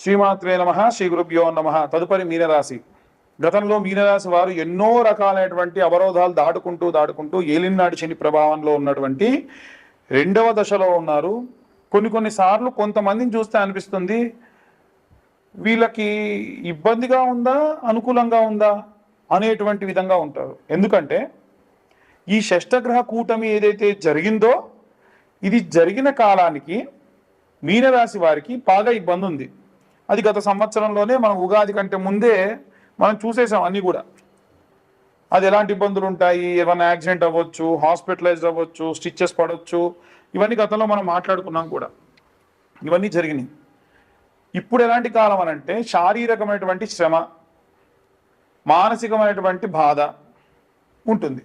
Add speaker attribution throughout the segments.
Speaker 1: శ్రీమాత్రే నమః, శ్రీ గురుభ్యో నమః. తదుపరి మీనరాశి. గతంలో మీనరాశి వారు ఎన్నో రకాలైనటువంటి అవరోధాలు దాటుకుంటూ ఏలినాటి శని ప్రభావంలో ఉన్నటువంటి రెండవ దశలో ఉన్నారు. కొన్ని సార్లు కొంతమందిని చూస్తే అనిపిస్తుంది వీళ్ళకి ఇబ్బందిగా ఉందా అనుకూలంగా ఉందా అనేటువంటి విధంగా ఉంటారు. ఎందుకంటే ఈ షష్టగ్రహ కూటమి ఏదైతే జరిగిందో ఇది జరిగిన కాలానికి మీనరాశి వారికి బాగా ఇబ్బంది ఉంది. అది గత సంవత్సరంలోనే మనం ఉగాది కంటే ముందే మనం చూసేసాం అన్నీ కూడా. అది ఎలాంటి ఇబ్బందులు ఉంటాయి, ఏమైనా యాక్సిడెంట్ అవ్వచ్చు, హాస్పిటలైజ్ అవ్వచ్చు, స్టిచెస్ పడవచ్చు, ఇవన్నీ గతంలో మనం మాట్లాడుకున్నాం కూడా. ఇవన్నీ జరిగినాయి. ఇప్పుడు ఎలాంటి కాలం అని అంటే శారీరకమైనటువంటి శ్రమ, మానసికమైనటువంటి బాధ ఉంటుంది.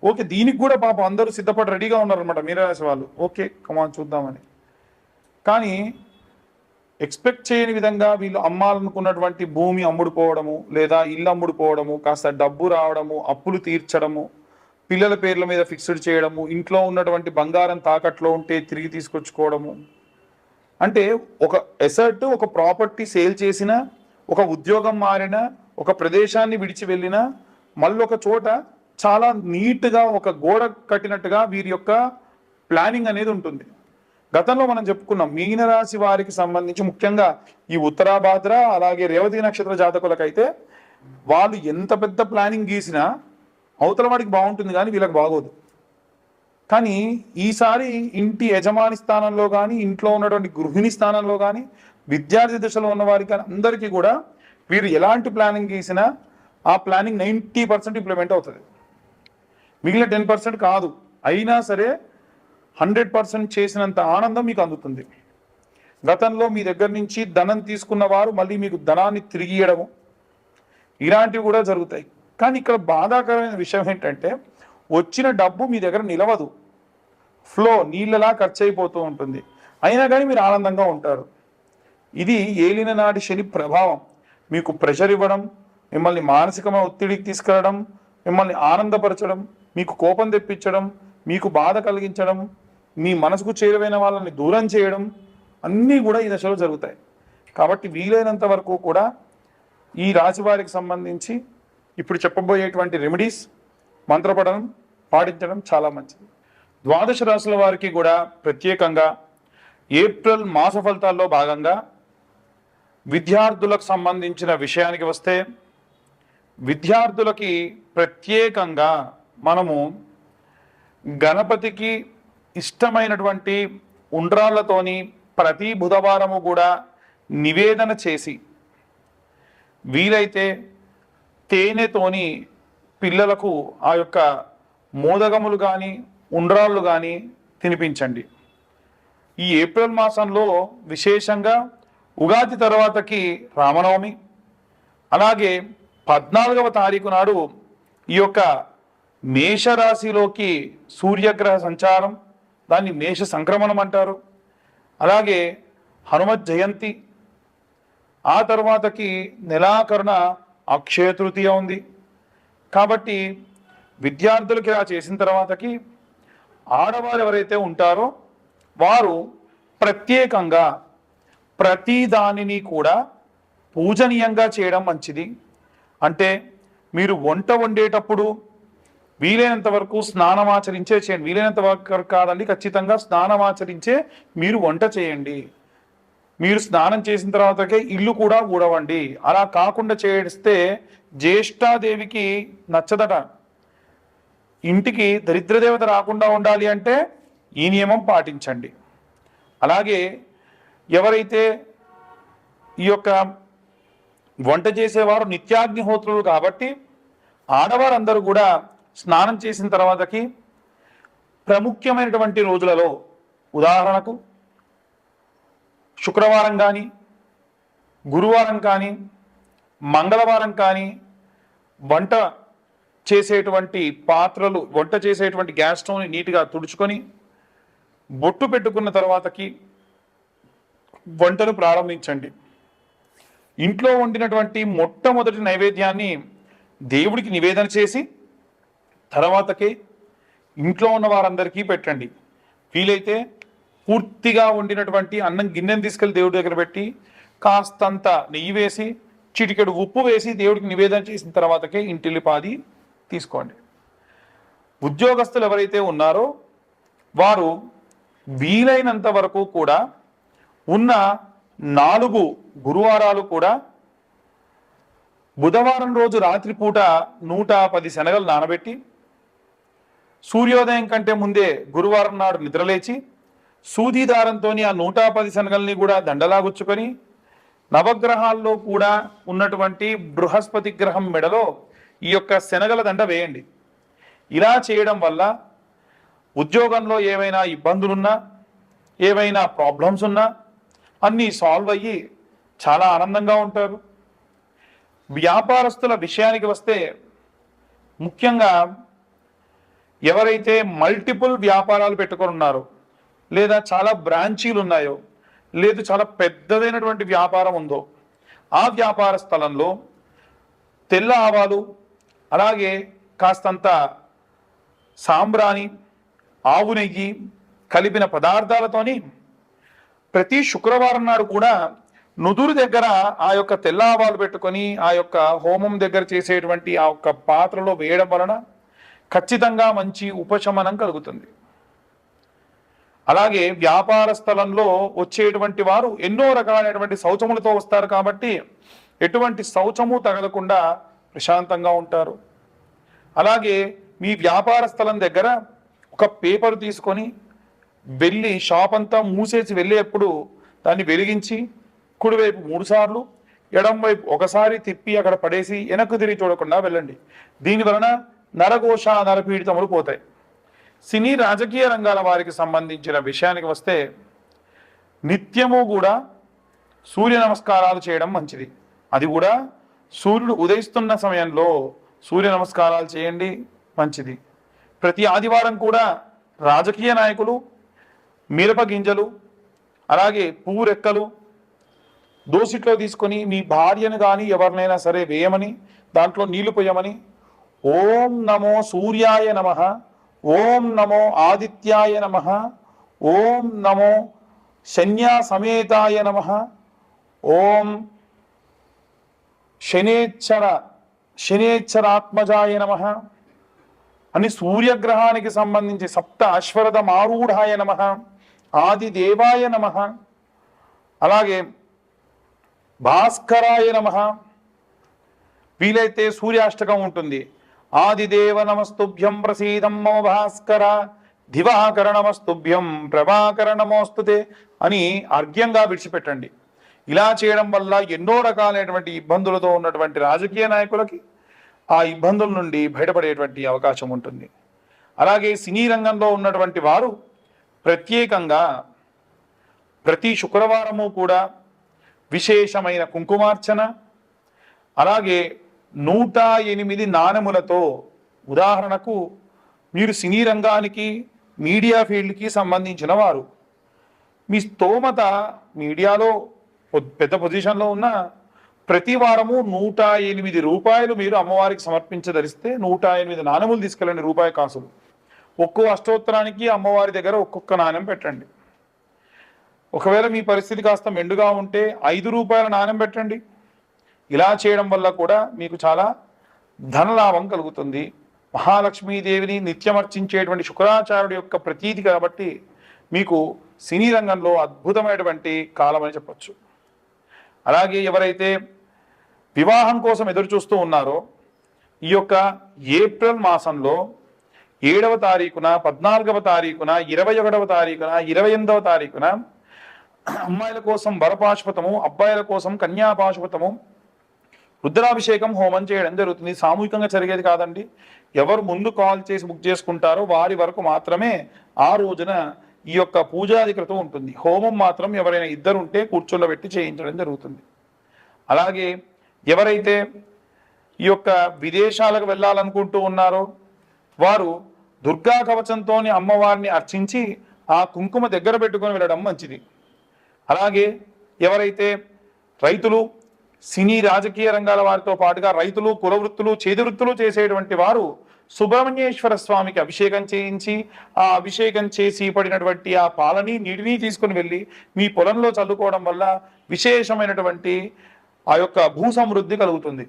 Speaker 1: ఓకే, దీనికి కూడా పాపం అందరూ సిద్ధపడి రెడీగా ఉన్నారనమాట మీనరాశి వాళ్ళు. ఓకే కమాన్ చూద్దామని. కానీ ఎక్స్పెక్ట్ చేయని విధంగా వీళ్ళు అమ్మాలనుకున్నటువంటి భూమి అమ్ముడుపోవడము, లేదా ఇల్లు అమ్ముడుపోవడము, కాస్త డబ్బు రావడము, అప్పులు తీర్చడము, పిల్లల పేర్ల మీద ఫిక్స్డ్ చేయడము, ఇంట్లో ఉన్నటువంటి బంగారం తాకట్లో ఉంటే తిరిగి తీసుకొచ్చుకోవడము. అంటే ఒక ఎసెట్, ఒక ప్రాపర్టీ సేల్ చేసిన, ఒక ఉద్యోగం మారిన, ఒక ప్రదేశాన్ని విడిచి వెళ్ళిన, మళ్ళీ ఒక చోట చాలా నీట్గా ఒక గోడ కట్టినట్టుగా వీరి యొక్క ప్లానింగ్ అనేది ఉంటుంది. గతంలో మనం చెప్పుకున్నాం మీనరాశి వారికి సంబంధించి ముఖ్యంగా ఈ ఉత్తరాభాద్ర అలాగే రేవతి నక్షత్ర జాతకులకైతే వాళ్ళు ఎంత పెద్ద ప్లానింగ్ గీసినా అవతల వాడికి బాగుంటుంది కానీ వీళ్ళకి బాగోదు. కానీ ఈసారి ఇంటి యజమాని స్థానంలో కానీ, ఇంట్లో ఉన్నటువంటి గృహిణి స్థానంలో కానీ, విద్యార్థి దశలో ఉన్న వారికి కానీ అందరికీ కూడా వీరు ఎలాంటి ప్లానింగ్ గీసినా ఆ ప్లానింగ్ 90% ఇంప్లిమెంట్ అవుతుంది. మిగిలిన 10% కాదు. అయినా సరే 100% చేసినంత ఆనందం మీకు అందుతుంది. గతంలో మీ దగ్గర నుంచి ధనం తీసుకున్న వారు మళ్ళీ మీకు ధనాన్ని తిరిగి ఇవ్వడము, ఇలాంటివి కూడా జరుగుతాయి. కానీ ఇక్కడ బాధాకరమైన విషయం ఏంటంటే వచ్చిన డబ్బు మీ దగ్గర నిలవదు, ఫ్లో నీళ్ళలా ఖర్చు అయిపోతూ ఉంటుంది. అయినా కానీ మీరు ఆనందంగా ఉంటారు. ఇది ఏలిన నాటి శని ప్రభావం. మీకు ప్రెషర్ ఇవ్వడం, మిమ్మల్ని మానసికమైన ఒత్తిడికి తీసుకెళ్ళడం, మిమ్మల్ని ఆనందపరచడం, మీకు కోపం తెప్పించడం, మీకు బాధ కలిగించడం, మీ మనసుకు చేరువైన వాళ్ళని దూరం చేయడం, అన్నీ కూడా ఈ దశలో జరుగుతాయి. కాబట్టి వీలైనంత వరకు కూడా ఈ రాశి వారికి సంబంధించి ఇప్పుడు చెప్పబోయేటువంటి రెమెడీస్, మంత్రపఠనం పాటించడం చాలా మంచిది. ద్వాదశ రాశుల వారికి కూడా ప్రత్యేకంగా ఏప్రిల్ మాస ఫలితాల్లో భాగంగా విద్యార్థులకు సంబంధించిన విషయానికి వస్తే, విద్యార్థులకి ప్రత్యేకంగా మనము గణపతికి ఇష్టమైనటువంటి ఉండ్రాళ్ళతోని ప్రతి బుధవారము కూడా నివేదన చేసి, వీలైతే తేనెతోని పిల్లలకు ఆ యొక్క మోదగములు కానీ ఉండ్రాళ్ళు కానీ తినిపించండి. ఈ ఏప్రిల్ మాసంలో విశేషంగా ఉగాది తర్వాతకి రామనవమి, అలాగే 14వ తారీఖు నాడు ఈ యొక్క మేషరాశిలోకి సూర్యగ్రహ సంచారం, దాన్ని మేష సంక్రమణం అంటారు. అలాగే హనుమత్ జయంతి, ఆ తర్వాతకి నెలాఖరున అక్షయ తృతీయ ఉంది. కాబట్టి విద్యార్థులకి ఇలా చేసిన తర్వాతకి ఆడవారు ఎవరైతే ఉంటారో వారు ప్రత్యేకంగా ప్రతి దానిని కూడా పూజనీయంగా చేయడం మంచిది. అంటే మీరు వంట వండేటప్పుడు వీలైనంత వరకు స్నానమాచరించే చేయండి. వీలైనంత వరకు కాదండి, ఖచ్చితంగా స్నానమాచరించే మీరు వంట చేయండి. మీరు స్నానం చేసిన తర్వాతకే ఇల్లు కూడా ఊడవండి. అలా కాకుండా చేస్తే జ్యేష్ఠాదేవికి నచ్చదట. ఇంటికి దరిద్రదేవత రాకుండా ఉండాలి అంటే ఈ నియమం పాటించండి. అలాగే ఎవరైతే ఈ యొక్క వంట చేసేవారు నిత్యాగ్నిహోత్రులు కాబట్టి ఆడవారందరూ కూడా స్నానం చేసిన తర్వాతకి ప్రాముఖ్యమైనటువంటి రోజులలో, ఉదాహరణకు శుక్రవారం కానీ, గురువారం కానీ, మంగళవారం కానీ వంట చేసేటువంటి పాత్రలు, వంట చేసేటువంటి గ్యాస్ స్టవ్ని నీట్గా తుడుచుకొని బొట్టు పెట్టుకున్న తర్వాతకి వంటను ప్రారంభించండి. ఇంట్లో వండినటువంటి మొట్టమొదటి నైవేద్యాన్ని దేవుడికి నివేదన చేసి తర్వాతకే ఇంట్లో ఉన్న వారందరికీ పెట్టండి. వీలైతే పూర్తిగా వండినటువంటి అన్నం గిన్నెని తీసుకెళ్లి దేవుడి దగ్గర పెట్టి కాస్తంత నెయ్యి వేసి చిటికెడు ఉప్పు వేసి దేవుడికి నివేదన చేసిన తర్వాతకే ఇంటిల్లిపాది తీసుకోండి. ఉద్యోగస్తులు ఎవరైతే ఉన్నారో వారు వీలైనంత వరకు కూడా ఉన్న 4 గురువారాలు కూడా బుధవారం రోజు రాత్రిపూట 110 శనగలు నానబెట్టి సూర్యోదయం కంటే ముందే గురువారం నాడు నిద్రలేచి సూది దారంతో ఆ 110 శనగల్ని కూడా దండలాగుచ్చుకొని నవగ్రహాల్లో కూడా ఉన్నటువంటి బృహస్పతి గ్రహం మెడలో ఈ యొక్క శనగల దండ వేయండి. ఇలా చేయడం వల్ల ఉద్యోగంలో ఏవైనా ఇబ్బందులున్నా ఏవైనా ప్రాబ్లమ్స్ ఉన్నా అన్నీ సాల్వ్ అయ్యి చాలా ఆనందంగా ఉంటారు. వ్యాపారస్తుల విషయానికి వస్తే ముఖ్యంగా ఎవరైతే మల్టిపుల్ వ్యాపారాలు పెట్టుకొని ఉన్నారో లేదా చాలా బ్రాంచీలు ఉన్నాయో లేదు చాలా పెద్దదైనటువంటి వ్యాపారం ఉందో ఆ వ్యాపార స్థలంలో తెల్ల ఆవాలు అలాగే కాస్తంత సాంబ్రాణి ఆవు నెయ్యి కలిపిన పదార్థాలతోని ప్రతి శుక్రవారం నాడు కూడా నుదురు దగ్గర ఆ యొక్క తెల్ల ఆవాలు పెట్టుకొని ఆ యొక్క హోమం దగ్గర చేసేటువంటి ఆ యొక్క పాత్రలో వేయడం వలన ఖచ్చితంగా మంచి ఉపశమనం కలుగుతుంది. అలాగే వ్యాపార స్థలంలో వచ్చేటువంటి వారు ఎన్నో రకాలైనటువంటి శౌచములతో వస్తారు కాబట్టి ఎటువంటి శౌచము తగలకుండా ప్రశాంతంగా ఉంటారు. అలాగే మీ వ్యాపార స్థలం దగ్గర ఒక పేపర్ తీసుకొని వెళ్ళి షాప్ అంతా మూసేసి వెళ్ళేప్పుడు దాన్ని వెలిగించి కుడివైపు 3 సార్లు ఎడం వైపు ఒకసారి తిప్పి అక్కడ పడేసి వెనక్కు తిరిగి చూడకుండా వెళ్ళండి. దీని వలన నరఘోష నరపీడితములు పోతాయి. సినీ రాజకీయ రంగాల వారికి సంబంధించిన విషయానికి వస్తే నిత్యము కూడా సూర్య నమస్కారాలు చేయడం మంచిది. అది కూడా సూర్యుడు ఉదయిస్తున్న సమయంలో సూర్య నమస్కారాలు చేయండి, మంచిది. ప్రతి ఆదివారం కూడా రాజకీయ నాయకులు మిరప గింజలు అలాగే పువ్వు రెక్కలు దోసిట్లో తీసుకొని మీ భార్యను కానీ ఎవరినైనా సరే వేయమని దాంట్లో నీళ్లు పోయమని ఓం నమో సూర్యాయ నమః, ఓం నమో ఆదిత్యాయ నమః, ఓం నమో శన్యా సమేతాయ నమః, ఓం శనేశ్వరాత్మజాయ నమః అని సూర్యగ్రహానికి సంబంధించి సప్త అశ్వరథ మారూఢాయ నమః, ఆదిదేవాయ నమః, అలాగే భాస్కరాయ నమః. వీలైతే సూర్యాష్టకం ఉంటుంది. ఆదిదేవ నమస్తుభ్యం ప్రసీదం మమ భాస్కర, దివాకర నమస్తుభ్యం ప్రభాకర నమోస్తుతే అని అర్ఘ్యంగా విడిచిపెట్టండి. ఇలా చేయడం వల్ల ఎన్నో రకాలైనటువంటి ఇబ్బందులతో ఉన్నటువంటి రాజకీయ నాయకులకి ఆ ఇబ్బందుల నుండి బయటపడేటువంటి అవకాశం ఉంటుంది. అలాగే సినీ రంగంలో ఉన్నటువంటి వారు ప్రత్యేకంగా ప్రతి శుక్రవారము కూడా విశేషమైన కుంకుమార్చన అలాగే 108 నాణెములతో, ఉదాహరణకు మీరు సినీ రంగానికి మీడియా ఫీల్డ్కి సంబంధించిన వారు, మీ స్తోమత మీడియాలో పెద్ద పొజిషన్లో ఉన్న ప్రతి వారము 108 రూపాయలు మీరు అమ్మవారికి సమర్పించదలిస్తే 108 నాణెములు తీసుకెళ్ళండి, రూపాయి కాసులు. ఒక్కో అష్టోత్తరానికి అమ్మవారి దగ్గర ఒక్కొక్క నాణెం పెట్టండి. ఒకవేళ మీ పరిస్థితి కాస్త మెండుగా ఉంటే 5 రూపాయల నాణెం పెట్టండి. ఇలా చేయడం వల్ల కూడా మీకు చాలా ధనలాభం కలుగుతుంది. మహాలక్ష్మీదేవిని నిత్యమర్చించేటువంటి శుక్రాచార్యుడి యొక్క ప్రతీతి కాబట్టి మీకు సినీ రంగంలో అద్భుతమైనటువంటి కాలం అని చెప్పచ్చు. అలాగే ఎవరైతే వివాహం కోసం ఎదురు చూస్తూ ఉన్నారో ఈ యొక్క ఏప్రిల్ మాసంలో 7వ తారీఖున, 14వ తారీఖున, 21వ తారీఖున, 28వ తారీఖున అమ్మాయిల కోసం వరపాశుపతము, అబ్బాయిల కోసం కన్యాపాశుపతము, రుద్రాభిషేకం హోమం చేయడం జరుగుతుంది. సామూహికంగా జరిగేది కాదండి. ఎవరు ముందు కాల్ చేసి బుక్ చేసుకుంటారో వారి వరకు మాత్రమే ఆ రోజున ఈ యొక్క పూజాధికృతం ఉంటుంది. హోమం మాత్రం ఎవరైనా ఇద్దరు ఉంటే కూర్చోబెట్టి చేయించడం జరుగుతుంది. అలాగే ఎవరైతే ఈ యొక్క విదేశాలకు వెళ్ళాలనుకుంటూ ఉన్నారో వారు దుర్గా కవచంతో అమ్మవారిని అర్చించి ఆ కుంకుమ దగ్గర పెట్టుకొని వెళ్ళడం మంచిది. అలాగే ఎవరైతే రైతులు, సినీ రాజకీయ రంగాల వారితో పాటుగా రైతులు, కుల వృత్తులు, చేతి వృత్తులు చేసేటువంటి వారు సుబ్రహ్మణ్యేశ్వర స్వామికి అభిషేకం చేయించి ఆ అభిషేకం చేసి పడినటువంటి ఆ పాలని నీటిని తీసుకుని వెళ్ళి మీ పొలంలో చల్లుకోవడం వల్ల విశేషమైనటువంటి ఆ యొక్క భూ సమృద్ధి కలుగుతుంది.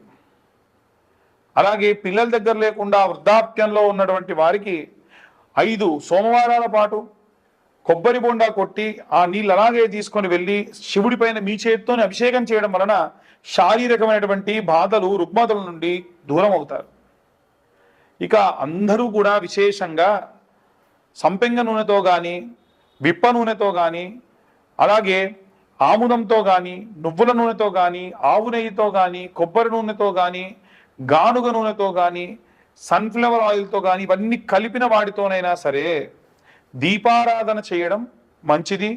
Speaker 1: అలాగే పిల్లల దగ్గర లేకుండా వృద్ధాప్యంలో ఉన్నటువంటి వారికి 5 సోమవారాల పాటు కొబ్బరి బొండా కొట్టి ఆ నీళ్ళు అలాగే తీసుకొని వెళ్ళి శివుడి పైన మీ చేతితోనే అభిషేకం చేయడం వలన శారీరకమైనటువంటి బాధలు రుగ్మతల నుండి దూరం అవుతారు. ఇక అందరూ కూడా విశేషంగా సంపెంగ నూనెతో కానీ విప్ప నూనెతో కానీ అలాగే ఆముదంతో కానీ నువ్వుల నూనెతో కానీ ఆవు నెయ్యితో కానీ కొబ్బరి నూనెతో కానీ గానుగ నూనెతో కానీ సన్ఫ్లవర్ ఆయిల్తో కానీ ఇవన్నీ కలిపిన వాటితోనైనా సరే దీపారాధన చేయడం మంచిది.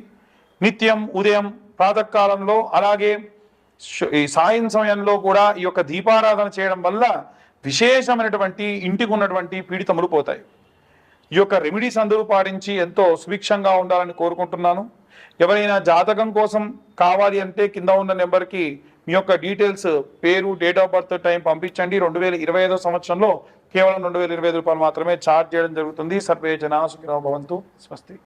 Speaker 1: నిత్యం ఉదయం ప్రాతకాలంలో అలాగే ఈ సాయం సమయంలో కూడా ఈ యొక్క దీపారాధన చేయడం వల్ల విశేషమైనటువంటి ఇంటికి ఉన్నటువంటి పీడితములు పోతాయి. ఈ యొక్క రెమెడీస్ అందరూ పాటించి ఎంతో సుభిక్షంగా ఉండాలని కోరుకుంటున్నాను. ఎవరైనా జాతకం కోసం కావాలి అంటే కింద ఉన్న నెంబర్కి మీ యొక్క డీటెయిల్స్, పేరు, డేట్ ఆఫ్ బర్త్, టైం పంపించండి. 2025 సంవత్సరంలో కేవలం 2025 రూపాయలు మాత్రమే ఛార్జ్ చేయడం జరుగుతుంది. సర్వే జనా సుఖినో భవంతు. స్వస్తి.